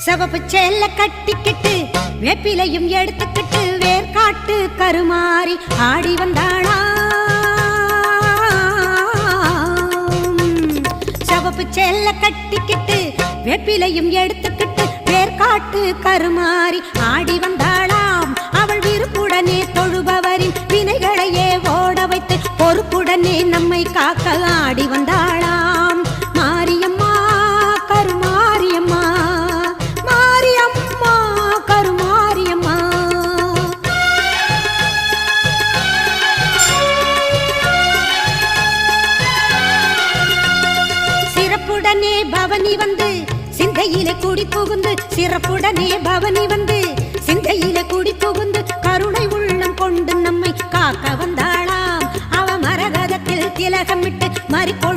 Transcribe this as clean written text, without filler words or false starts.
சிவப்பு சேல கட்டிக்கிட்டு வேப்பிலையும் எடுத்துக்கிட்டு வேர்காட்டு கருமாறி ஆடி வந்தாளா. சிவப்பு சேல கட்டிக்கிட்டு வேப்பிலையும் எடுத்துக்கிட்டு வேர்காட்டு கருமாறி ஆடி வந்தாளாம். அவள் விருப்புடனே தொழுபவரின் வினைகளையே ஓட வைத்து பொறுப்புடனே நம்மை காக்க ஆடி வந்தாளாம். மாரியம்மா கருமாரியம்மா, மாரியம்மா கருமாரியம்மா. சிறப்புடனே பவனி வந்து சிந்தையிலே கூடி புகுந்து, சிறப்புடனே பவனி வந்து சிந்தையிலே கூடி புகுந்து கருணை உள்ளம் கொண்டு நம்மை காக்க வந்தாளாம். அவ மரகதத்தில் திலகமிட்டு மறிக்கொள்